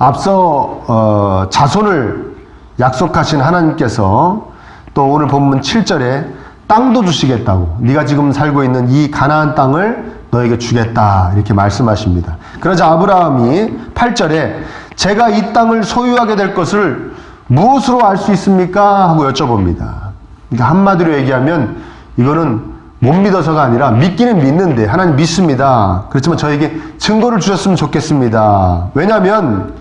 앞서 자손을 약속하신 하나님께서 또 오늘 본문 7절에 땅도 주시겠다고, 네가 지금 살고 있는 이 가나안 땅을 너에게 주겠다 이렇게 말씀하십니다. 그러자 아브라함이 8절에 제가 이 땅을 소유하게 될 것을 무엇으로 알 수 있습니까? 하고 여쭤봅니다. 그러니까 한마디로 얘기하면 이거는 못 믿어서가 아니라 믿기는 믿는데 하나님 믿습니다. 그렇지만 저에게 증거를 주셨으면 좋겠습니다. 왜냐하면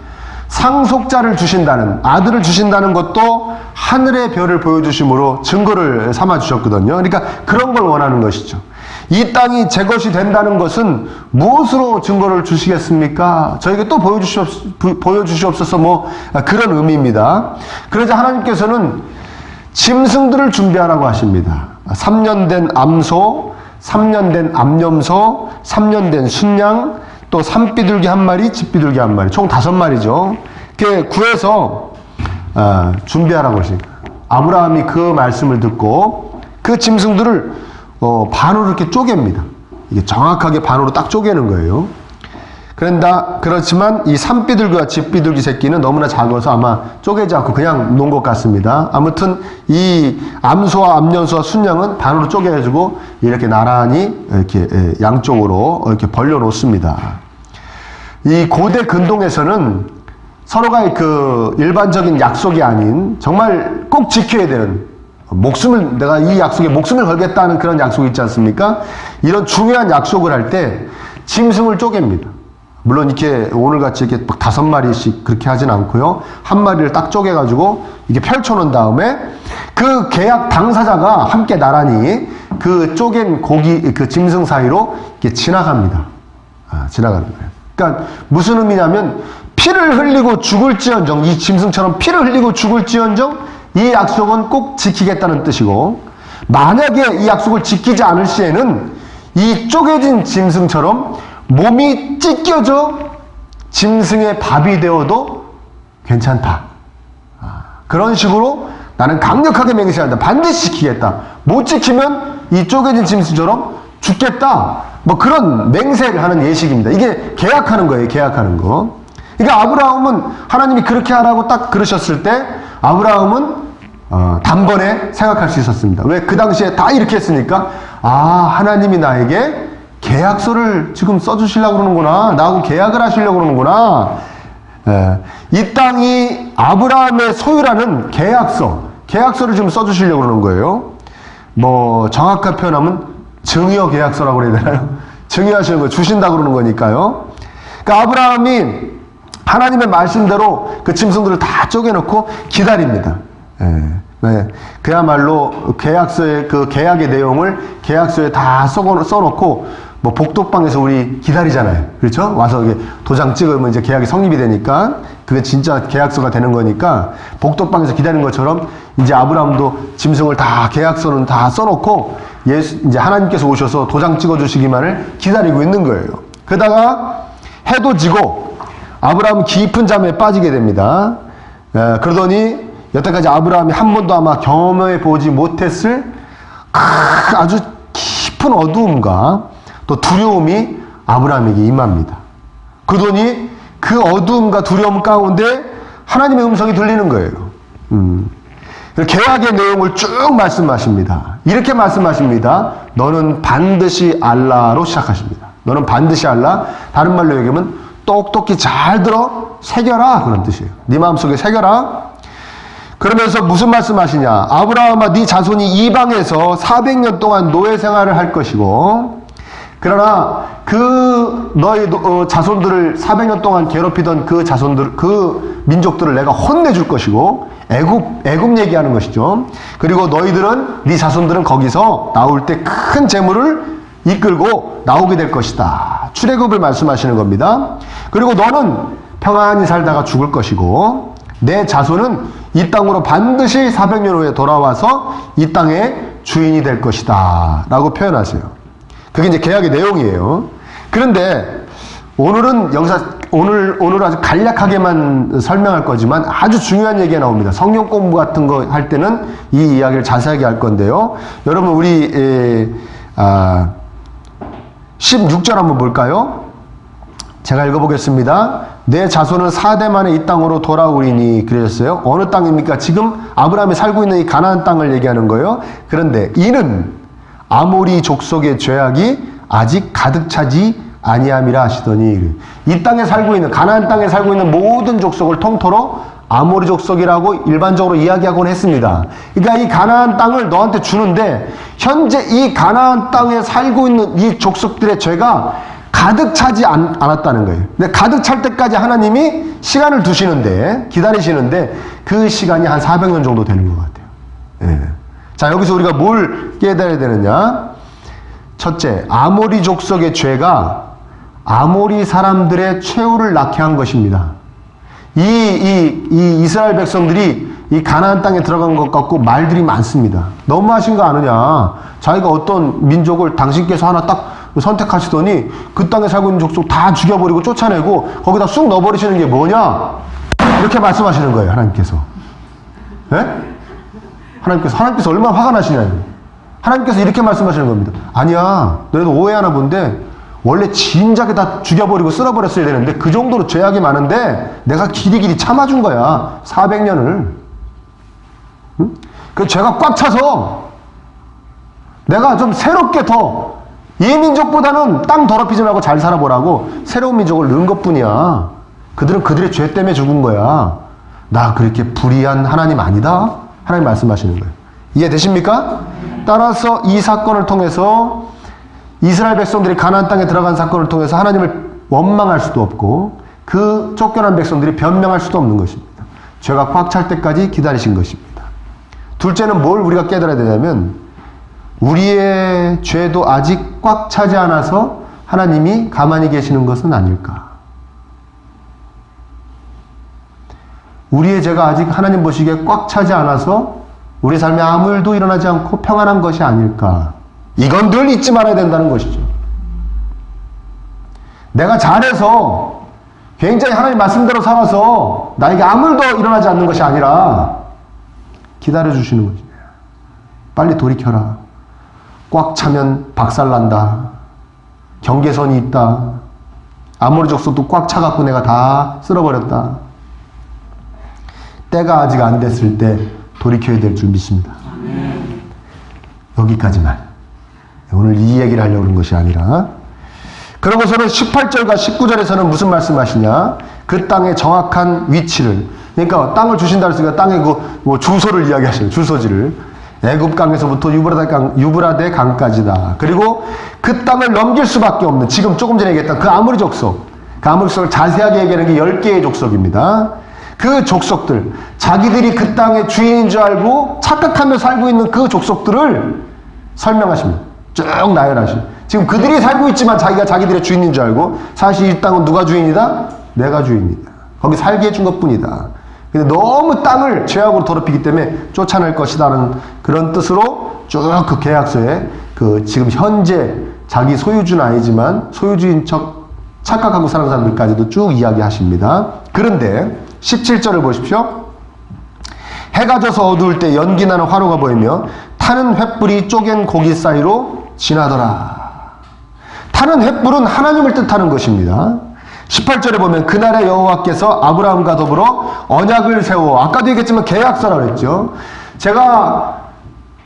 상속자를 주신다는, 아들을 주신다는 것도 하늘의 별을 보여주심으로 증거를 삼아 주셨거든요. 그러니까 그런 걸 원하는 것이죠. 이 땅이 제 것이 된다는 것은 무엇으로 증거를 주시겠습니까? 저에게 또 보여주시옵소서, 뭐 그런 의미입니다. 그러자 하나님께서는 짐승들을 준비하라고 하십니다. 3년 된 암소, 3년 된 암염소, 3년 된 순양, 또 산비둘기 한 마리, 집비둘기 한 마리, 총 5마리죠. 이렇게 구해서 준비하라고 하십니다. 아브라함이 그 말씀을 듣고 그 짐승들을 반으로 이렇게 쪼갭니다. 이게 정확하게 반으로 딱 쪼개는 거예요. 그렇지만 이 산비둘기와 집비둘기 새끼는 너무나 작아서 아마 쪼개지 않고 그냥 놓은 것 같습니다. 아무튼 이 암소와 암염소와 순양은 반으로 쪼개가지고 이렇게 나란히 이렇게 양쪽으로 이렇게 벌려 놓습니다. 이 고대 근동에서는 서로가 그 일반적인 약속이 아닌 정말 꼭 지켜야 되는, 내가 이 약속에 목숨을 걸겠다는 그런 약속이 있지 않습니까? 이런 중요한 약속을 할 때 짐승을 쪼갭니다. 물론 이렇게 오늘같이 이렇게 5마리씩 그렇게 하진 않고요. 한 마리를 딱 쪼개가지고 이게 펼쳐놓은 다음에 그 계약 당사자가 함께 나란히 그 쪼갠 그 짐승 사이로 이렇게 지나갑니다. 지나가는 거예요. 그러니까 무슨 의미냐면 피를 흘리고 죽을지언정, 이 짐승처럼 피를 흘리고 죽을지언정 이 약속은 꼭 지키겠다는 뜻이고, 만약에 이 약속을 지키지 않을 시에는 이 쪼개진 짐승처럼 몸이 찢겨져 짐승의 밥이 되어도 괜찮다. 그런 식으로 나는 강력하게 맹세한다. 반드시 지키겠다. 못 지키면 이 쪼개진 짐승처럼 죽겠다. 뭐 그런 맹세를 하는 예식입니다. 이게 계약하는 거예요. 계약하는 거. 그러니까 아브라함은 하나님이 그렇게 하라고 딱 그러셨을 때 아브라함은 단번에 생각할 수 있었습니다. 왜? 그 당시에 다 이렇게 했으니까 하나님이 나에게 계약서를 지금 써주시려고 그러는구나. 나하고 계약을 하시려고 그러는구나. 이 땅이 아브라함의 소유라는 계약서를 지금 써주시려고 그러는 거예요. 뭐 정확한 표현하면 증여 계약서라고 그래야 되나요? 증여하시는 거 주신다고 그러는 거니까요. 그러니까 아브라함이 하나님의 말씀대로 그 짐승들을 다 쪼개놓고 기다립니다. 그야말로 계약서의 그 계약의 내용을 계약서에 다 써놓고 뭐 복덕방에서 우리 기다리잖아요. 그렇죠? 와서 이게 도장 찍으면 이제 계약이 성립이 되니까 그게 진짜 계약서가 되는 거니까 복덕방에서 기다리는 것처럼 이제 아브라함도 짐승을 다 계약서는 다 써놓고 이제 하나님께서 오셔서 도장 찍어주시기만을 기다리고 있는 거예요. 그러다가 해도 지고 아브라함은 깊은 잠에 빠지게 됩니다. 그러더니 여태까지 아브라함이 한 번도 아마 경험해 보지 못했을 아주 깊은 어두움과 또 두려움이 아브라함에게 임합니다. 그러더니 그 어두움과 두려움 가운데 하나님의 음성이 들리는 거예요. 계약의 내용을 쭉 말씀하십니다. 이렇게 말씀하십니다. 너는 반드시 알라로 시작하십니다. 너는 반드시 알라. 다른 말로 얘기하면 똑똑히 잘 들어 새겨라 그런 뜻이에요. 네 마음속에 새겨라. 그러면서 무슨 말씀하시냐? 아브라함아 네 자손이 이방에서 400년 동안 노예 생활을 할 것이고, 그러나 그 너의 자손들을 400년 동안 괴롭히던 그 자손들, 그 민족들을 내가 혼내줄 것이고, 애굽 얘기하는 것이죠. 그리고 너희들은, 네 자손들은 거기서 나올 때 큰 재물을 이끌고 나오게 될 것이다. 출애굽을 말씀하시는 겁니다. 그리고 너는 평안히 살다가 죽을 것이고, 내 자손은 이 땅으로 반드시 400년 후에 돌아와서 이 땅의 주인이 될 것이다 라고 표현하세요. 그게 이제 계약의 내용이에요. 그런데 오늘은 여기서 오늘 아주 간략하게만 설명할 거지만 아주 중요한 얘기가 나옵니다. 성경 공부 같은 거 할 때는 이 이야기를 자세하게 할 건데요. 여러분 우리 16절 한번 볼까요? 제가 읽어보겠습니다. 내 자손은 4대 만에 이 땅으로 돌아오리니 그러셨어요. 어느 땅입니까? 지금 아브라함이 살고 있는 이 가나안 땅을 얘기하는 거예요. 그런데 이는 아모리 족속의 죄악이 아직 가득 차지 아니함이라 하시더니, 이 땅에 살고 있는, 가나안 땅에 살고 있는 모든 족속을 통틀어 아모리 족속이라고 일반적으로 이야기하곤 했습니다. 그러니까 이 가나안 땅을 너한테 주는데 현재 이 가나안 땅에 살고 있는 이 족속들의 죄가 가득 차지 않았다는 거예요. 근데 가득 찰 때까지 하나님이 시간을 두시는데, 기다리시는데 그 시간이 한 400년 정도 되는 것 같아요. 예. 자, 여기서 우리가 뭘 깨달아야 되느냐? 첫째, 아모리 족속의 죄가 아모리 사람들의 최후를 낳게 한 것입니다. 이 이스라엘 백성들이 이 가나안 땅에 들어간 것 같고 말들이 많습니다. 너무하신 거 아느냐? 자기가 어떤 민족을 당신께서 하나 딱 선택하시더니 그 땅에 살고 있는 족속 다 죽여버리고 쫓아내고 거기다 쑥 넣어버리시는 게 뭐냐? 이렇게 말씀하시는 거예요, 하나님께서. 예? 하나님께서 얼마나 화가 나시냐요. 하나님께서 이렇게 말씀하시는 겁니다. 아니야, 너희도 오해하나 본데 원래 진작에 다 죽여버리고 쓸어버렸어야 되는데 그 정도로 죄악이 많은데 내가 길이길이 참아준 거야. 400년을. 응? 그 죄가 꽉 차서 내가 좀 새롭게 더 이 민족보다는 땅 더럽히지 말고 잘 살아보라고 새로운 민족을 넣은 것뿐이야. 그들은 그들의 죄 때문에 죽은 거야. 나 그렇게 불의한 하나님 아니다. 하나님 말씀하시는 거예요. 이해되십니까? 따라서 이 사건을 통해서 이스라엘 백성들이 가나안 땅에 들어간 사건을 통해서 하나님을 원망할 수도 없고 그 쫓겨난 백성들이 변명할 수도 없는 것입니다. 죄가 꽉 찰 때까지 기다리신 것입니다. 둘째는 뭘 우리가 깨달아야 되냐면 우리의 죄도 아직 꽉 차지 않아서 하나님이 가만히 계시는 것은 아닐까. 우리의 죄가 아직 하나님 보시기에 꽉 차지 않아서 우리 삶에 아무 일도 일어나지 않고 평안한 것이 아닐까. 이건 늘 잊지 말아야 된다는 것이죠. 내가 잘해서 굉장히 하나님 말씀대로 살아서 나에게 아무 일도 일어나지 않는 것이 아니라 기다려주시는 거지. 빨리 돌이켜라. 꽉 차면 박살난다. 경계선이 있다. 아모리 족속도 꽉 차갖고 내가 다 쓸어버렸다. 때가 아직 안 됐을 때 돌이켜야 될 줄 믿습니다. 여기까지만. 오늘 이 얘기를 하려고 하는 것이 아니라 그러고서는 18절과 19절에서는 무슨 말씀하시냐? 그 땅의 정확한 위치를, 그러니까 땅을 주신다 했으니까 땅의 그 주소를 이야기하시는 주소지를 애굽강에서부터 유브라데 강까지다. 그리고 그 땅을 넘길 수밖에 없는, 지금 조금 전에 얘기했던 그 아모리 족속, 그 아모리 족속을 자세하게 얘기하는 게 10개의 족속입니다. 그 족속들, 자기들이 그 땅의 주인인 줄 알고 착각하며 살고 있는 그 족속들을 설명하십니다. 쭉 나열하시고, 지금 그들이 살고 있지만 자기가 자기들의 주인인 줄 알고 사실 이 땅은 누가 주인이다? 내가 주인이다. 거기 살게 해준 것뿐이다. 근데 너무 땅을 죄악으로 더럽히기 때문에 쫓아낼 것이라는 그런 뜻으로 쭉 그 계약서에 그 지금 현재 자기 소유주는 아니지만 소유주인 척 착각하고 사는 사람들까지도 쭉 이야기하십니다. 그런데 17절을 보십시오. 해가 져서 어두울 때 연기 나는 화로가 보이며 타는 횃불이 쪼갠 고기 사이로 지나더라. 타는 횃불은 하나님을 뜻하는 것입니다. 18절에 보면 그날의 여호와께서 아브라함과 더불어 언약을 세워, 아까도 얘기했지만 계약서라고 했죠. 제가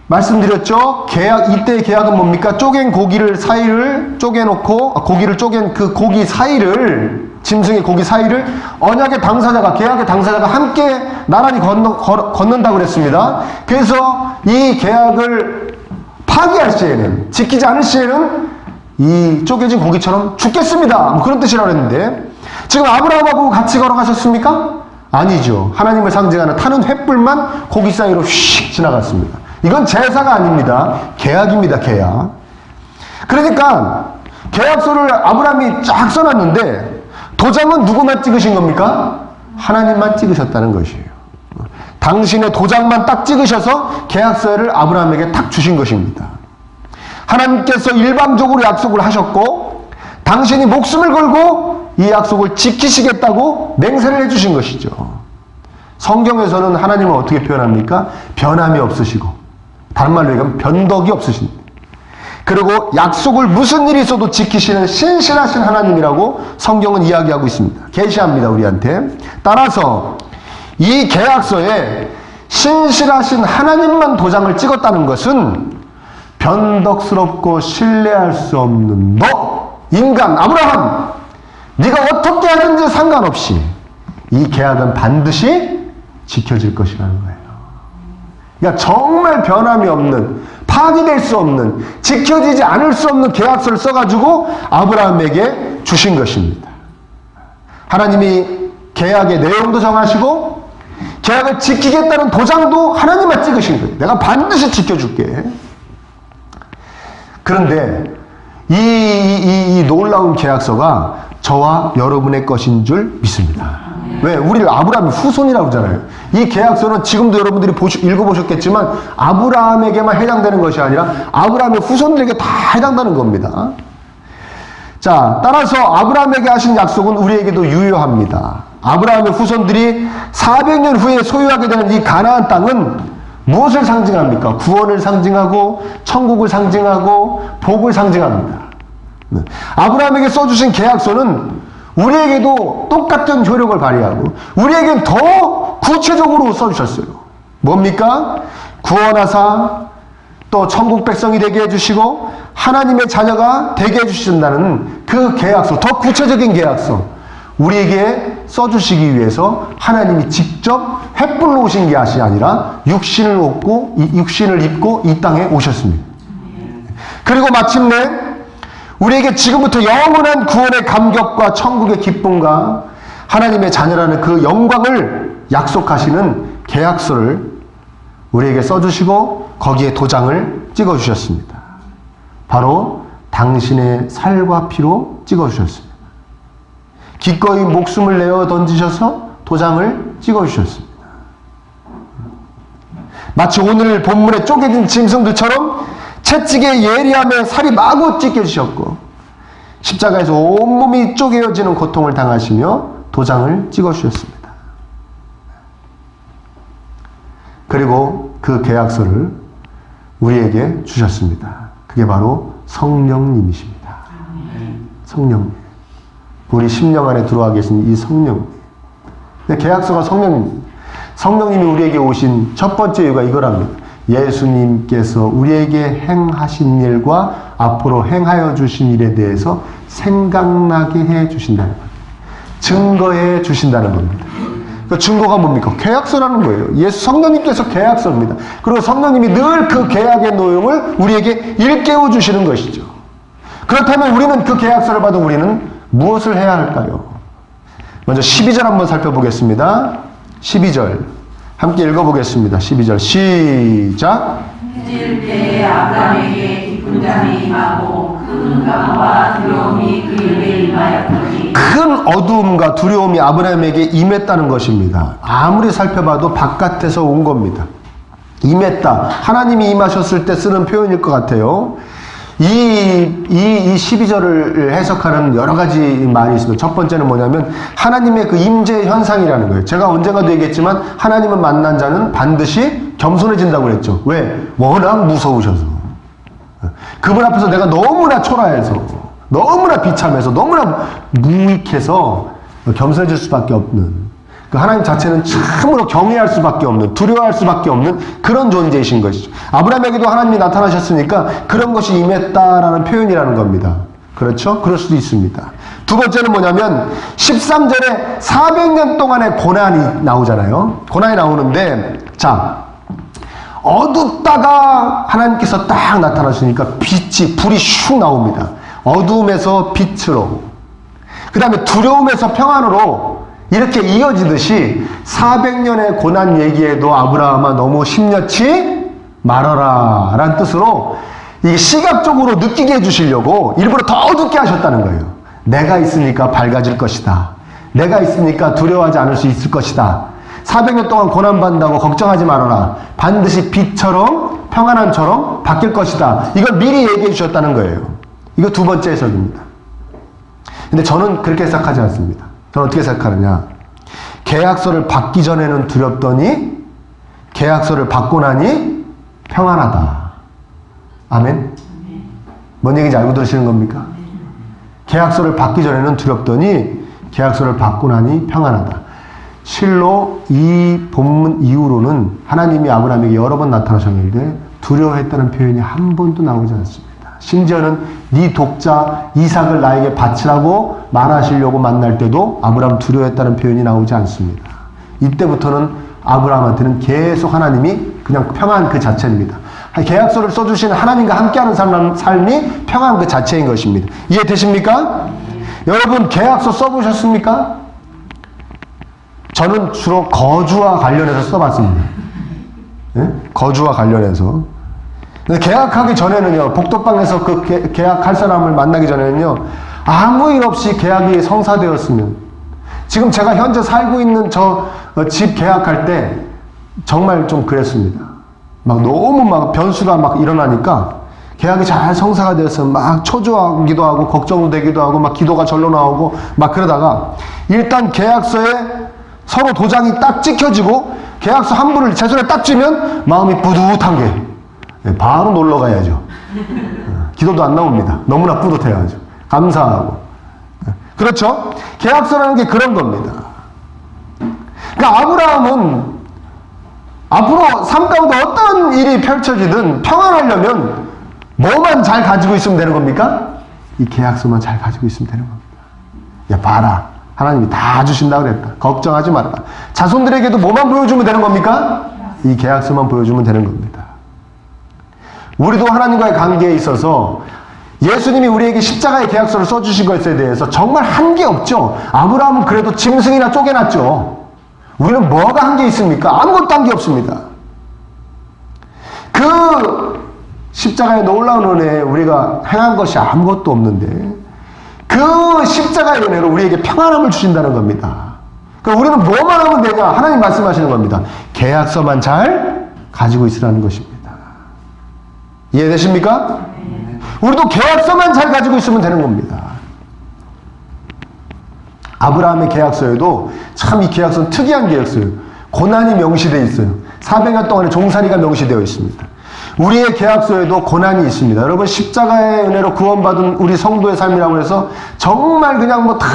말씀드렸죠. 이때의 계약은 뭡니까? 쪼갠 고기를 사이를 쪼개놓고, 고기를 쪼갠 그 고기 사이를, 짐승의 고기 사이를 언약의 당사자가, 계약의 당사자가 함께 나란히 걷는다고 그랬습니다. 그래서 이 계약을 파기할 시에는, 지키지 않을 시에는 이 쪼개진 고기처럼 죽겠습니다. 뭐 그런 뜻이라고 했는데, 지금 아브라함하고 같이 걸어가셨습니까? 아니죠. 하나님을 상징하는 타는 횃불만 고기 사이로 휙 지나갔습니다. 이건 제사가 아닙니다. 계약입니다. 계약. 그러니까 계약서를 아브라함이 쫙 써놨는데 도장은 누구만 찍으신 겁니까? 하나님만 찍으셨다는 것이에요. 당신의 도장만 딱 찍으셔서 계약서를 아브라함에게 탁 주신 것입니다. 하나님께서 일방적으로 약속을 하셨고 당신이 목숨을 걸고 이 약속을 지키시겠다고 맹세를 해주신 것이죠. 성경에서는 하나님을 어떻게 표현합니까? 변함이 없으시고, 다른 말로 얘기하면 변덕이 없으신, 그리고 약속을 무슨 일이 있어도 지키시는 신실하신 하나님이라고 성경은 이야기하고 있습니다. 계시합니다, 우리한테. 따라서 이 계약서에 신실하신 하나님만 도장을 찍었다는 것은 변덕스럽고 신뢰할 수 없는 너, 인간, 아브라함, 네가 어떻게 하든지 상관없이 이 계약은 반드시 지켜질 것이라는 거예요. 그러니까 정말 변함이 없는, 파기될 수 없는, 지켜지지 않을 수 없는 계약서를 써가지고 아브라함에게 주신 것입니다. 하나님이 계약의 내용도 정하시고 계약을 지키겠다는 도장도 하나님만 찍으신 거예요. 내가 반드시 지켜줄게. 그런데 이 놀라운 계약서가 저와 여러분의 것인 줄 믿습니다. 왜? 우리를 아브라함의 후손이라고 하잖아요. 이 계약서는 지금도 여러분들이 읽어보셨겠지만 아브라함에게만 해당되는 것이 아니라 아브라함의 후손들에게 다 해당되는 겁니다. 자, 따라서 아브라함에게 하신 약속은 우리에게도 유효합니다. 아브라함의 후손들이 400년 후에 소유하게 되는 이 가나안 땅은 무엇을 상징합니까? 구원을 상징하고 천국을 상징하고 복을 상징합니다. 아브라함에게 써주신 계약서는 우리에게도 똑같은 효력을 발휘하고 우리에겐 더 구체적으로 써주셨어요. 뭡니까? 구원하사 또 천국 백성이 되게 해주시고 하나님의 자녀가 되게 해주신다는 그 계약서, 더 구체적인 계약서, 우리에게 써주시기 위해서 하나님이 직접 횃불로 오신 것이 아니라 육신을 입고 이 땅에 오셨습니다. 그리고 마침내 우리에게 지금부터 영원한 구원의 감격과 천국의 기쁨과 하나님의 자녀라는 그 영광을 약속하시는 계약서를 우리에게 써주시고 거기에 도장을 찍어주셨습니다. 바로 당신의 살과 피로 찍어주셨습니다. 기꺼이 목숨을 내어 던지셔서 도장을 찍어주셨습니다. 마치 오늘 본문에 쪼개진 짐승들처럼 채찍에 예리하며 살이 마구 찢겨지셨고 십자가에서 온몸이 쪼개어지는 고통을 당하시며 도장을 찍어주셨습니다. 그리고 그 계약서를 우리에게 주셨습니다. 그게 바로 성령님이십니다. 성령님. 우리 심령 안에 들어와 계신 이 성령. 계약서가 성령입니다. 성령님이 우리에게 오신 첫 번째 이유가 이거랍니다. 예수님께서 우리에게 행하신 일과 앞으로 행하여 주신 일에 대해서 생각나게 해 주신다는 겁니다. 증거해 주신다는 겁니다. 그 증거가 뭡니까? 계약서라는 거예요. 예수 성령님께서 계약서입니다. 그리고 성령님이 늘 그 계약의 내용을 우리에게 일깨워 주시는 것이죠. 그렇다면 우리는 그 계약서를 받은 우리는 무엇을 해야 할까요? 먼저 12절 한번 살펴보겠습니다. 12절 함께 읽어보겠습니다. 12절 시작. 해질 때에 아브라함에게 기쁜 잠이 임하고 큰 감화와 두려움이 그 입에 임하였더니 큰 어두움과 두려움이 아브라함에게 임했다는 것입니다. 아무리 살펴봐도 바깥에서 온 겁니다. 임했다. 하나님이 임하셨을 때 쓰는 표현일 것 같아요. 이 12절을 해석하는 여러 가지 말이 있습니다. 첫 번째는 뭐냐면 하나님의 그 임재 현상이라는 거예요. 제가 언젠가도 얘기했지만 하나님을 만난 자는 반드시 겸손해진다고 그랬죠. 왜? 워낙 무서우셔서. 그분 앞에서 내가 너무나 초라해서, 너무나 비참해서, 너무나 무익해서 겸손해질 수밖에 없는, 그 하나님 자체는 참으로 경외할 수밖에 없는, 두려워할 수밖에 없는 그런 존재이신 것이죠. 아브라함에게도 하나님이 나타나셨으니까 그런 것이 임했다라는 표현이라는 겁니다. 그렇죠? 그럴 수도 있습니다. 두 번째는 뭐냐면 13절에 400년 동안의 고난이 나오잖아요. 고난이 나오는데 자, 어둡다가 하나님께서 딱 나타나시니까 불이 슉 나옵니다. 어두움에서 빛으로, 그 다음에 두려움에서 평안으로 이렇게 이어지듯이 400년의 고난 얘기에도 아브라함아 너무 심려치 말아라 라는 뜻으로 이게 시각적으로 느끼게 해주시려고 일부러 더 어둡게 하셨다는 거예요. 내가 있으니까 밝아질 것이다. 내가 있으니까 두려워하지 않을 수 있을 것이다. 400년 동안 고난받는다고 걱정하지 말아라. 반드시 빛처럼 평안함처럼 바뀔 것이다. 이걸 미리 얘기해 주셨다는 거예요. 이거 두 번째 해석입니다. 근데 저는 그렇게 해석하지 않습니다. 저는 어떻게 생각하느냐. 계약서를 받기 전에는 두렵더니 계약서를 받고 나니 평안하다. 아멘. 뭔 얘기인지 알고 들으시는 겁니까? 계약서를 받기 전에는 두렵더니 계약서를 받고 나니 평안하다. 실로 이 본문 이후로는 하나님이 아브라함에게 여러 번 나타나셨는데 두려워했다는 표현이 한 번도 나오지 않습니다. 심지어는 네 독자 이삭을 나에게 바치라고 말하시려고 만날 때도 아브라함 두려워했다는 표현이 나오지 않습니다. 이때부터는 아브라함한테는 계속 하나님이 그냥 평안 그 자체입니다. 계약서를 써주시는 하나님과 함께하는 삶이 평안 그 자체인 것입니다. 이해되십니까? 여러분 계약서 써보셨습니까? 저는 주로 거주와 관련해서 써봤습니다. 네? 거주와 관련해서. 계약하기 전에는요, 복덕방에서 그 계약할 사람을 만나기 전에는요, 아무 일 없이 계약이 성사되었으면, 지금 제가 현재 살고 있는 저 집 계약할 때 정말 좀 그랬습니다. 막 너무 막 변수가 막 일어나니까 계약이 잘 성사가 되었으면 막 초조하기도 하고 걱정도 되기도 하고 막 기도가 절로 나오고 막 그러다가 일단 계약서에 서로 도장이 딱 찍혀지고 계약서 한 부를 제 손에 딱 쥐면 마음이 뿌듯한 게 바로 놀러 가야죠. 기도도 안 나옵니다. 너무나 뿌듯해가지고 감사하고. 그렇죠? 계약서라는 게 그런 겁니다. 그러니까 아브라함은 앞으로 삶 가운데 어떤 일이 펼쳐지든 평안하려면 뭐만 잘 가지고 있으면 되는 겁니까? 이 계약서만 잘 가지고 있으면 되는 겁니다. 야 봐라, 하나님이 다 주신다 그랬다. 걱정하지 말아라. 자손들에게도 뭐만 보여주면 되는 겁니까? 이 계약서만 보여주면 되는 겁니다. 우리도 하나님과의 관계에 있어서 예수님이 우리에게 십자가의 계약서를 써주신 것에 대해서 정말 한 게 없죠. 아브라함은 그래도 짐승이나 쪼개놨죠. 우리는 뭐가 한 게 있습니까? 아무것도 한 게 없습니다. 그 십자가의 놀라운 은혜에 우리가 행한 것이 아무것도 없는데 그 십자가의 은혜로 우리에게 평안함을 주신다는 겁니다. 그럼 우리는 뭐만 하면 되냐? 하나님 말씀하시는 겁니다. 계약서만 잘 가지고 있으라는 것입니다. 이해되십니까? 우리도 계약서만 잘 가지고 있으면 되는 겁니다. 아브라함의 계약서에도 참 이 계약서는 특이한 계약서예요. 고난이 명시되어 있어요. 400년 동안의 종살이가 명시되어 있습니다. 우리의 계약서에도 고난이 있습니다. 여러분 십자가의 은혜로 구원받은 우리 성도의 삶이라고 해서 정말 그냥 뭐 다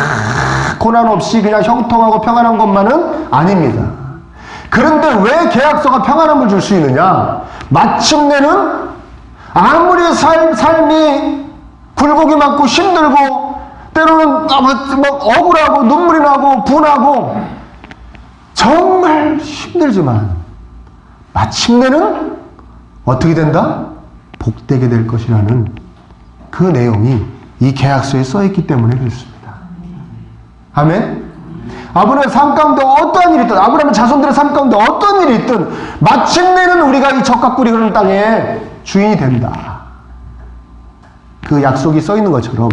고난 없이 그냥 형통하고 평안한 것만은 아닙니다. 그런데 왜 계약서가 평안함을 줄 수 있느냐? 마침내는 아무리 삶이 굴곡이 많고 힘들고 때로는 막 억울하고 눈물이 나고 분하고 정말 힘들지만 마침내는 어떻게 된다? 복되게 될 것이라는 그 내용이 이 계약서에 써있기 때문에 그렇습니다. 아멘? 아브라함의 삶 가운데 어떠한 일이 있든 아브라함의 자손들의 삶 가운데 어떤 일이 있든 마침내는 우리가 이 적과 꿀이 흐르는 땅에 주인이 된다. 그 약속이 써있는 것처럼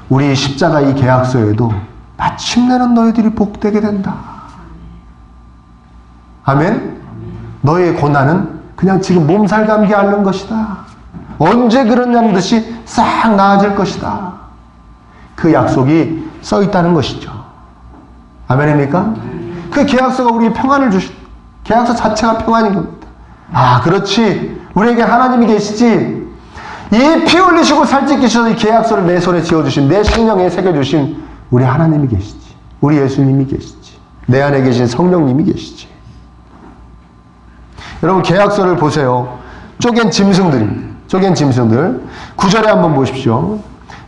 우리 십자가 이 계약서에도 마침내는 너희들이 복되게 된다. 아멘? 너희의 고난은 그냥 지금 몸살 감기 앓는 것이다. 언제 그러냐는 듯이 싹 나아질 것이다. 그 약속이 써있다는 것이죠. 아멘입니까? 그 계약서가 우리에게 평안을 계약서 자체가 평안인 겁니다. 아, 그렇지. 우리에게 하나님이 계시지. 이 피 흘리시고 살찌기셔서 이 계약서를 내 손에 지어주신, 내 심령에 새겨주신 우리 하나님이 계시지. 우리 예수님이 계시지. 내 안에 계신 성령님이 계시지. 여러분 계약서를 보세요. 쪼갠 짐승들입니다. 쪼갠 짐승들. 9절에 한번 보십시오.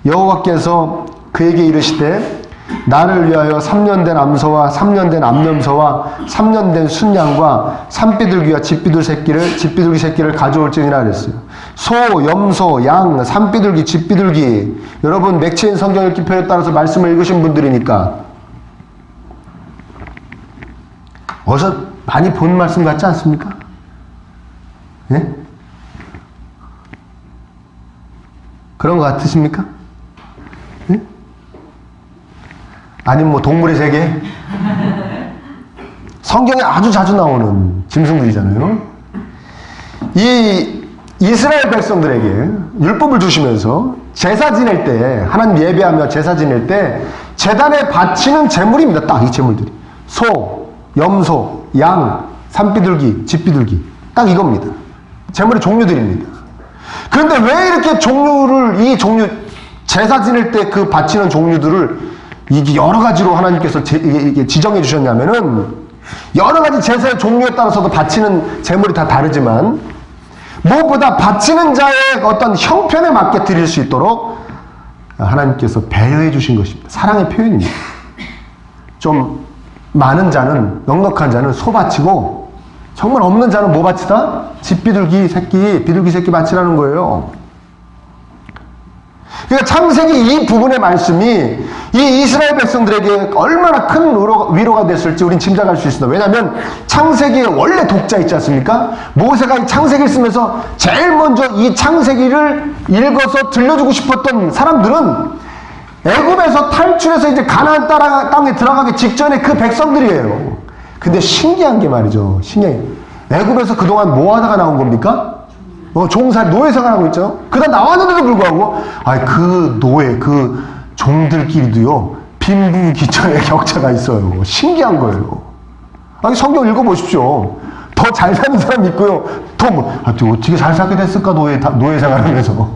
여호와께서 그에게 이르시되 나를 위하여 3년 된 암소와 3년 된 암염소와 3년 된 순양과 산비둘기와 집비둘기 새끼를 가져올지니라 그랬어요. 소, 염소, 양, 산비둘기, 집비둘기. 여러분 맥체인 성경 읽기표에 따라서 말씀을 읽으신 분들이니까 어디서 많이 본 말씀 같지 않습니까? 예? 그런 것 같으십니까? 예? 아니면 뭐 동물의 세계? 성경에 아주 자주 나오는 짐승들이잖아요. 이 이스라엘 백성들에게 율법을 주시면서 제사 지낼 때, 하나님 예배하며 제사 지낼 때 제단에 바치는 제물입니다. 딱 이 제물들이. 소, 염소, 양, 산비둘기, 집비둘기. 딱 이겁니다. 제물의 종류들입니다. 그런데 왜 이렇게 이 종류, 제사 지낼 때 그 바치는 종류들을 이게 여러 가지로 하나님께서 이게 지정해 주셨냐면은, 여러 가지 제사의 종류에 따라서도 바치는 제물이 다 다르지만, 무엇보다 바치는 자의 어떤 형편에 맞게 드릴 수 있도록 하나님께서 배려해 주신 것입니다. 사랑의 표현입니다. 좀 많은 자는, 넉넉한 자는 소 바치고, 정말 없는 자는 뭐 바치다? 비둘기 새끼 바치라는 거예요. 그러니까 창세기 이 부분의 말씀이 이 이스라엘 백성들에게 얼마나 큰 위로가 됐을지 우린 짐작할 수 있습니다. 왜냐하면 창세기에 원래 독자 있지 않습니까? 모세가 이 창세기를 쓰면서 제일 먼저 이 창세기를 읽어서 들려주고 싶었던 사람들은 애굽에서 탈출해서 이제 가나안 땅에 들어가기 직전에 그 백성들이에요. 근데 신기한 게 말이죠. 애굽에서 그동안 뭐 하다가 나온 겁니까? 종살, 노예 생활하고 있죠. 그다 나왔는데도 불구하고, 그 종들끼리도요, 빈부귀천의 격차가 있어요. 신기한 거예요. 성경 읽어보십시오. 더 잘 사는 사람 있고요. 어떻게 잘 살게 됐을까, 노예 생활하면서.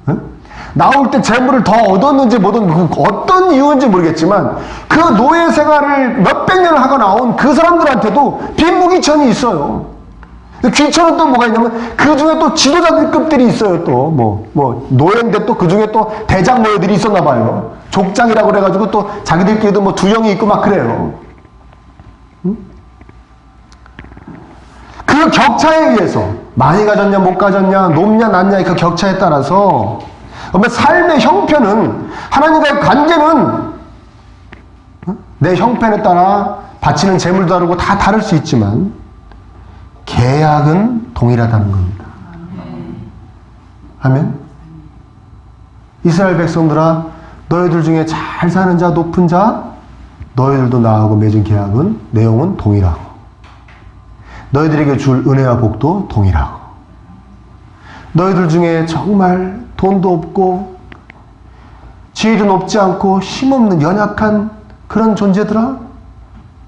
응? 나올 때 재물을 더 얻었는지 못 얻는지, 어떤 이유인지 모르겠지만, 그 노예 생활을 몇백 년을 하고 나온 그 사람들한테도 빈부귀천이 있어요. 귀천은 또 뭐가 있냐면, 그 중에 또 지도자급들이 있어요, 또. 노예인데 또 그 중에 또 대장 노예들이 있었나 봐요. 족장이라고 그래가지고 또 자기들끼리도 두령이 있고 막 그래요. 응? 그 격차에 의해서, 많이 가졌냐, 못 가졌냐, 높냐, 낮냐의 그 격차에 따라서, 삶의 형편은, 하나님과의 관계는, 내 형편에 따라 바치는 재물도 다르고 다 다를 수 있지만, 계약은 동일하다는 겁니다. 아멘. 이스라엘 백성들아, 너희들 중에 잘 사는 자, 높은 자, 너희들도 나하고 맺은 계약은, 내용은 동일하고, 너희들에게 줄 은혜와 복도 동일하고, 너희들 중에 정말 돈도 없고 지위도 높지 않고 힘없는 연약한 그런 존재들아,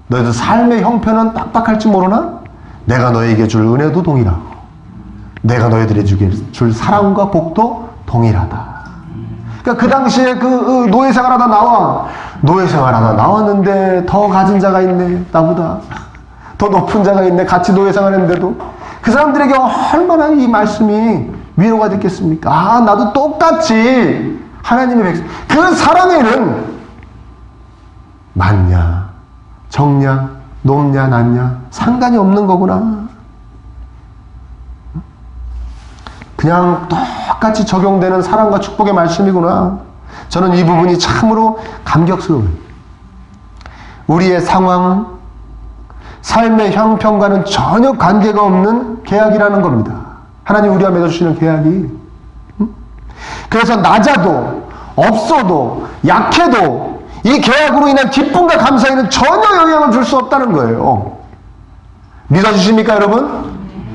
너희들 삶의 형편은 빡빡할지 모르나 내가 너에게 줄 은혜도 동일하고, 내가 너희들에게 줄 사랑과 복도 동일하다. 그러니까 그 당시에 그 노예 생활하다 나왔는데 더 가진 자가 있네, 나보다 더 높은 자가 있네, 같이 노예 생활했는데도 그 사람들에게 얼마나 이 말씀이 위로가 됐겠습니까? 나도 똑같이 하나님의 백성, 그 사랑에는 많냐, 적냐, 높냐, 낮냐 상관이 없는 거구나. 그냥 똑같이 적용되는 사랑과 축복의 말씀이구나. 저는 이 부분이 참으로 감격스러워요. 우리의 상황, 삶의 형편과는 전혀 관계가 없는 계약이라는 겁니다. 하나님 우리와 맺어주시는 계약이. 그래서 낮아도 없어도 약해도 이 계약으로 인한 기쁨과 감사에는 전혀 영향을 줄 수 없다는 거예요. 믿어주십니까, 여러분?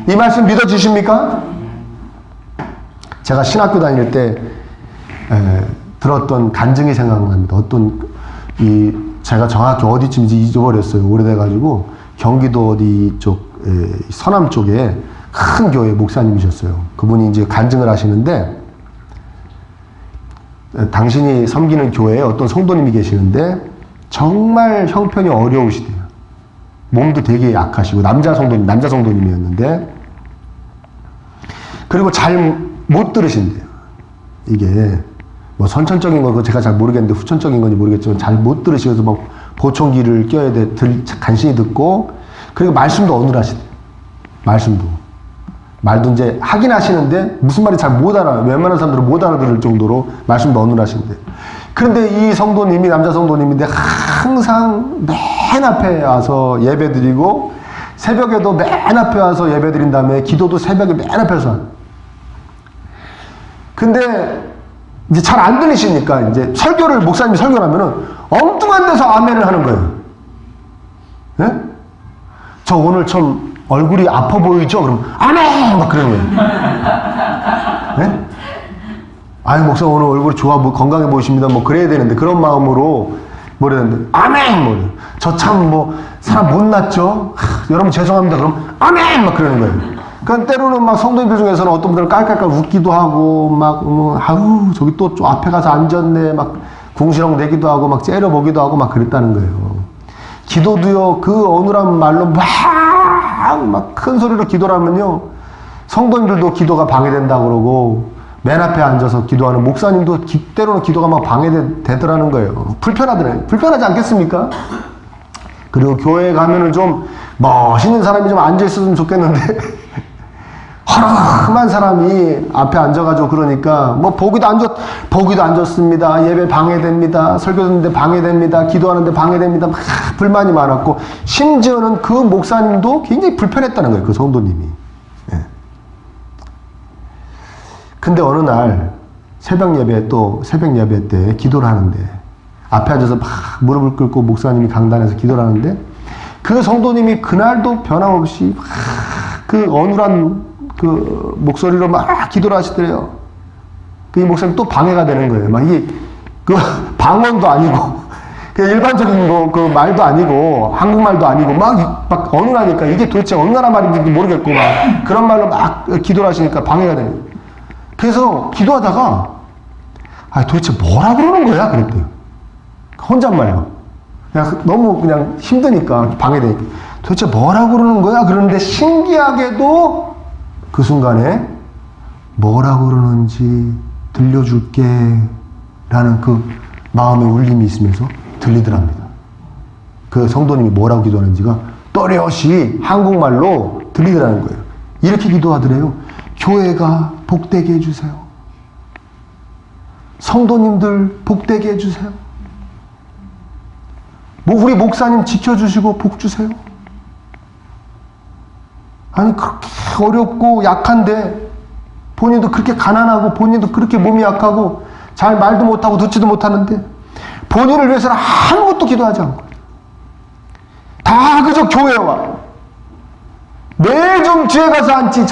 이 말씀 믿어주십니까? 제가 신학교 다닐 때 들었던 간증이 생각납니다. 제가 정확히 어디쯤인지 잊어버렸어요. 오래돼가지고 경기도 어디 쪽, 서남 쪽에 큰 교회 목사님이셨어요. 그분이 이제 간증을 하시는데, 당신이 섬기는 교회에 어떤 성도님이 계시는데 정말 형편이 어려우시대요. 몸도 되게 약하시고 남자 성도님이었는데, 그리고 잘 못 들으신대요. 이게 뭐 선천적인 거 제가 잘 모르겠는데 후천적인 건지 모르겠지만 잘 못 들으시면서 막 보청기를 껴야 돼, 간신히 듣고, 그리고 말씀도 어눌하시대요. 말도 이제 하긴 하시는데 무슨 말이 잘 못 알아요. 웬만한 사람들은 못 알아들을 정도로 말씀도 어눌하신데, 그런데 이 성도님이 남자 성도님인데 항상 맨 앞에 와서 예배드리고, 새벽에도 맨 앞에 와서 예배드린 다음에 기도도 새벽에 맨 앞에서 하는. 근데 이제 잘 안 들리시니까 이제 목사님이 설교를 하면은 엉뚱한 데서 아멘을 하는 거예요. 네? 저 오늘 좀 얼굴이 아파 보이죠? 그럼 아멘! 막 그러는 거예요. 네? 아유, 목사 오늘 얼굴이 건강해 보이십니다. 뭐 그래야 되는데, 그런 마음으로 뭐라는데 아멘! 저 참 사람 못났죠? 여러분 죄송합니다. 그럼 아멘! 막 그러는 거예요. 그러니까 때로는 막 성도님들 중에서는 어떤 분들은 깔깔깔 웃기도 하고, 막, 아우, 저기 또 앞에 가서 앉았네. 막, 궁시렁 내기도 하고, 막 째려보기도 하고, 막 그랬다는 거예요. 기도도요, 그 어눌한 말로 막 큰 소리로 기도를 하면요, 성도님들도 기도가 방해된다고 그러고, 맨 앞에 앉아서 기도하는 목사님도 때로는 기도가 막 방해되더라는 거예요. 불편하더래요. 불편하지 않겠습니까? 그리고 교회에 가면은 좀 멋있는 사람이 좀 앉아있었으면 좋겠는데, 허름한 사람이 앞에 앉아가지고 그러니까, 뭐, 보기도 안 좋습니다. 예배 방해됩니다. 설교 듣는데 방해됩니다. 기도하는데 방해됩니다. 막 불만이 많았고, 심지어는 그 목사님도 굉장히 불편했다는 거예요. 그 성도님이. 예. 근데 어느 날, 새벽 예배 때 기도를 하는데, 앞에 앉아서 막 무릎을 꿇고 목사님이 강단에서 기도를 하는데, 그 성도님이 그날도 변함없이 막 그 어눌한 그 목소리로 막 기도를 하시더래요. 그 이 목사님 또 방해가 되는 거예요. 막 이게 그 방언도 아니고 그 일반적인 그 말도 아니고 한국말도 아니고 막 어눌하니까 이게 도대체 어느 나라 말인지도 모르겠고 막 그런 말로 막 기도를 하시니까 방해가 되는 거예요. 그래서 기도하다가 도대체 뭐라 그러는 거야? 그랬대요. 혼잣말로. 그냥 너무 그냥 힘드니까 방해되니까 도대체 뭐라 그러는 거야? 그러는데 신기하게도 그 순간에 뭐라고 그러는지 들려줄게 라는 그 마음의 울림이 있으면서 들리더랍니다. 그 성도님이 뭐라고 기도하는지가 또렷이 한국말로 들리더라는 거예요. 이렇게 기도하더래요. 교회가 복되게 해주세요. 성도님들 복되게 해주세요. 우리 목사님 지켜주시고 복 주세요. 아니 그렇게 어렵고 약한데 본인도 그렇게 가난하고 본인도 그렇게 몸이 약하고 잘 말도 못하고 듣지도 못하는데 본인을 위해서는 아무것도 기도하지 않고 다 그저 교회에 와 매일 좀 뒤에 가서 앉지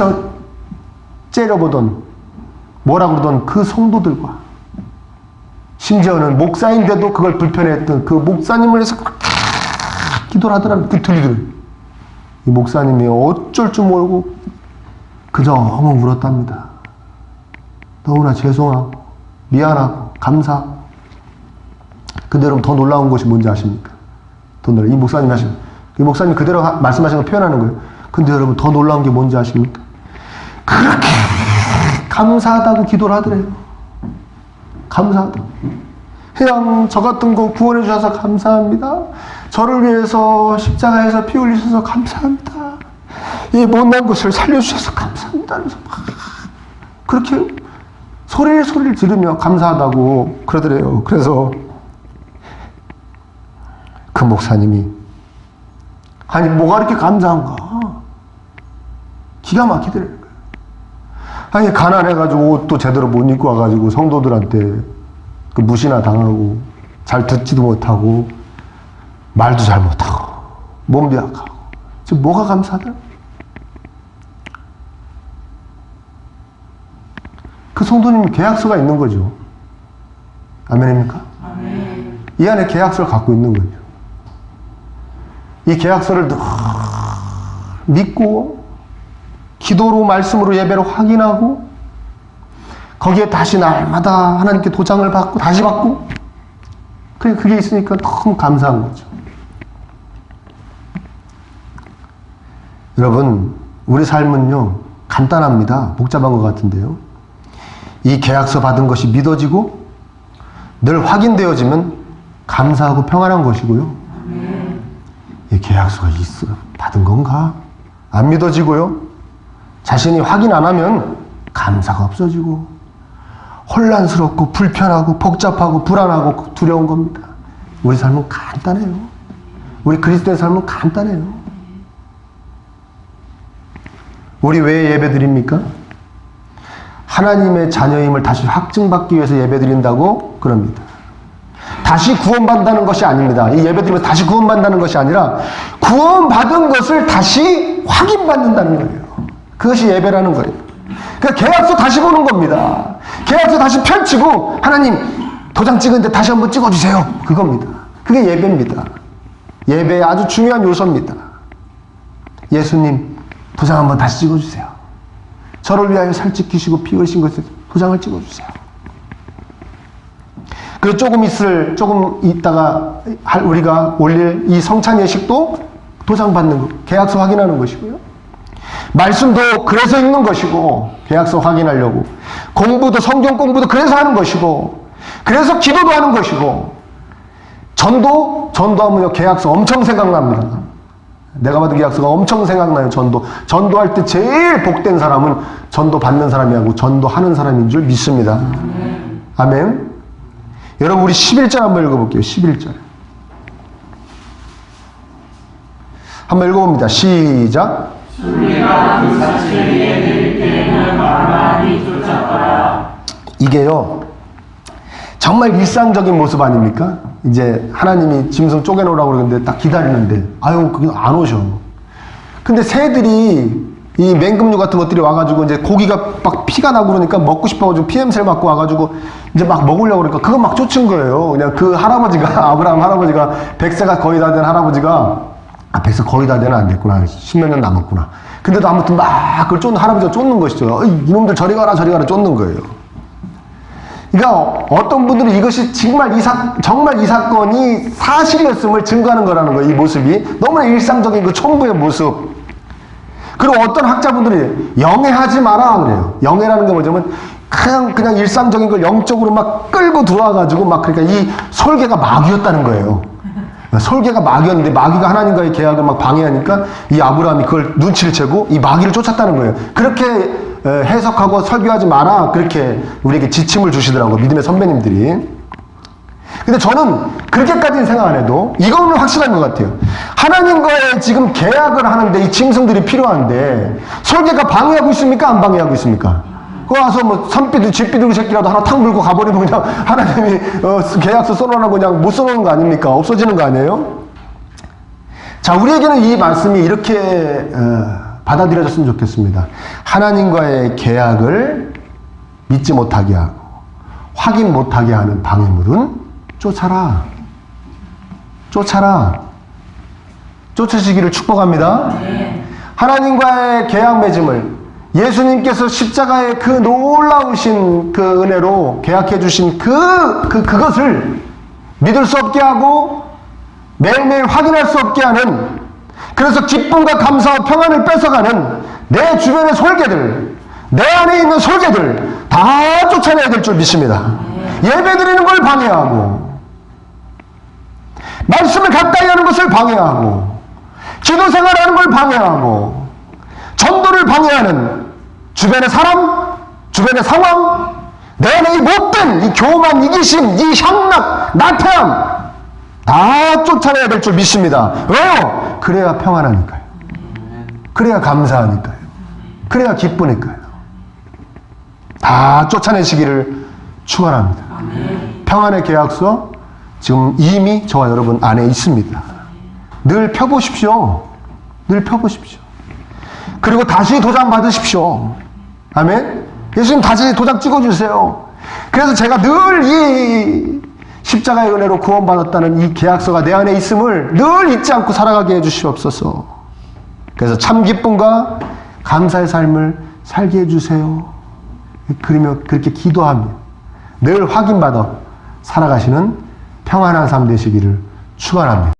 째려보던 뭐라 그러던 그 성도들과 심지어는 목사인데도 그걸 불편해했던 그 목사님을 위해서 기도를 하더라고요. 그 들리더라고요. 이 목사님이 어쩔 줄 모르고 그저 엉엉 울었답니다. 너무나 죄송하고 미안하고 감사하고. 근데 여러분 더 놀라운 것이 뭔지 아십니까? 이 목사님이 이 목사님이 그대로 말씀하신 걸 표현하는 거예요. 근데 여러분 더 놀라운 게 뭔지 아십니까? 그렇게 감사하다고 기도를 하더래요. 감사하다. 그냥 저 같은 거 구원해 주셔서 감사합니다. 저를 위해서 십자가에서 피 흘리셔서 감사합니다. 이 못난 것을 살려주셔서 감사합니다. 그래서 막 그렇게 소리를 지르며 감사하다고 그러더래요. 그래서 그 목사님이 아니 뭐가 이렇게 감사한가? 기가 막히더래요. 아니 가난해가지고 옷도 제대로 못 입고 와가지고 성도들한테 그 무시나 당하고 잘 듣지도 못하고 말도 잘 못하고 몸도 약하고 지금 뭐가 감사하다? 그 성도님 계약서가 있는 거죠. 아멘입니까? 아멘. 이 안에 계약서를 갖고 있는 거죠. 이 계약서를 늘 믿고 기도로 말씀으로 예배로 확인하고 거기에 다시 날마다 하나님께 도장을 받고 다시 받고 그게 있으니까 너무 감사한 거죠. 여러분 우리 삶은요 간단합니다. 복잡한 것 같은데요. 이 계약서 받은 것이 믿어지고 늘 확인되어지면 감사하고 평안한 것이고요. 이 계약서가 있어 받은 건가? 안 믿어지고요. 자신이 확인 안 하면 감사가 없어지고 혼란스럽고 불편하고 복잡하고 불안하고 두려운 겁니다. 우리 삶은 간단해요. 우리 그리스도의 삶은 간단해요. 우리 왜 예배 드립니까? 하나님의 자녀임을 다시 확증받기 위해서 예배 드린다고 그럽니다. 다시 구원받는다는 것이 아닙니다. 이 예배 드리면 다시 구원받는다는 것이 아니라 구원받은 것을 다시 확인받는다는 거예요. 그것이 예배라는 거예요. 그러니까 계약서 다시 보는 겁니다. 계약서 다시 펼치고 하나님 도장 찍은데 다시 한번 찍어주세요. 그겁니다. 그게 예배입니다. 예배의 아주 중요한 요소입니다. 예수님 도장 한번 다시 찍어주세요. 저를 위하여 살찌키시고 피 흘리신 것에 도장을 찍어주세요. 그리고 조금 있다가 우리가 올릴 이 성찬 예식도 도장 받는 거, 계약서 확인하는 것이고요. 말씀도 그래서 읽는 것이고, 계약서 확인하려고. 공부도, 성경 공부도 그래서 하는 것이고, 그래서 기도도 하는 것이고, 전도하면요, 계약서 엄청 생각납니다. 내가 받은 계약서가 엄청 생각나요, 전도할 때 제일 복된 사람은 전도 받는 사람이 하고 전도하는 사람인 줄 믿습니다. 아멘. 여러분, 우리 11절 한번 읽어볼게요. 11절. 한번 읽어봅니다. 시작. 우리가 그 사실을 얘기할 때는 많이 쫓았더라. 이게요, 정말 일상적인 모습 아닙니까? 이제 하나님이 짐승 쪼개놓으라고 그러는데 딱 기다리는데, 아유, 그게 안 오셔. 근데 새들이, 이 맹금류 같은 것들이 와가지고 이제 고기가 막 피가 나고 그러니까 먹고 싶어가지고 피냄새를 맡고 와가지고 이제 막 먹으려고 그러니까 그거 막 쫓은 거예요. 그냥 그 할아버지가, 아브라함 할아버지가, 100세가 거의 다 된 할아버지가, 100세 거의 다 되는 안 됐구나. 10몇 년 남았구나. 근데도 아무튼 막 그걸 할아버지가 쫓는 것이죠. 이놈들 저리 가라 쫓는 거예요. 그러니까 어떤 분들은 이것이 정말 이 사건이 사실이었음을 증거하는 거라는 거예요. 이 모습이 너무나 일상적인 그 촌부의 모습. 그리고 어떤 학자분들이 영해하지 마라 그래요. 영해라는 게 뭐냐면 그냥 일상적인 걸 영적으로 막 끌고 들어와가지고 막 그러니까 이 설계가 마귀였다는 거예요. 설계가 마귀였는데 마귀가 하나님과의 계약을 막 방해하니까 이 아브라함이 그걸 눈치를 채고 이 마귀를 쫓았다는 거예요. 그렇게 해석하고 설교하지 마라 그렇게 우리에게 지침을 주시더라고요. 믿음의 선배님들이. 근데 저는 그렇게까지는 생각 안 해도 이거는 확실한 것 같아요. 하나님과의 지금 계약을 하는데 이 짐승들이 필요한데 설계가 방해하고 있습니까? 안 방해하고 있습니까? 그 와서 뭐 쥐비둘기 새끼라도 하나 탁 물고 가버리면 그냥 하나님이 계약서 써놓으라고 그냥 못 써놓는 거 아닙니까? 없어지는 거 아니에요? 자, 우리에게는 이 말씀이 이렇게 받아들여졌으면 좋겠습니다. 하나님과의 계약을 믿지 못하게 하고 확인 못하게 하는 방해물은 쫓아라. 쫓으시기를 축복합니다. 하나님과의 계약 맺음을 예수님께서 십자가의 그 놀라우신 그 은혜로 계약해 주신 그것을 믿을 수 없게 하고 매일매일 확인할 수 없게 하는, 그래서 기쁨과 감사와 평안을 뺏어가는 내 주변의 설계들, 내 안에 있는 설계들 다 쫓아내야 될 줄 믿습니다. 예배드리는 걸 방해하고 말씀을 가까이 하는 것을 방해하고 기도 생활하는 걸 방해하고 전도를 방해하는 주변의 사람, 주변의 상황, 내 안에 이 못된 이 교만, 이기심, 이 향락, 나태함 다 쫓아내야 될 줄 믿습니다. 왜요? 그래야 평안하니까요. 그래야 감사하니까요. 그래야 기쁘니까요. 다 쫓아내시기를 축원합니다. 평안의 계약서 지금 이미 저와 여러분 안에 있습니다. 늘 펴보십시오. 그리고 다시 도장 받으십시오. 아멘. 예수님 다시 도장 찍어주세요. 그래서 제가 늘 이 십자가의 은혜로 구원받았다는 이 계약서가 내 안에 있음을 늘 잊지 않고 살아가게 해주시옵소서. 그래서 참 기쁨과 감사의 삶을 살게 해주세요. 그러며 그렇게 기도하며 늘 확인받아 살아가시는 평안한 삶 되시기를 축원합니다.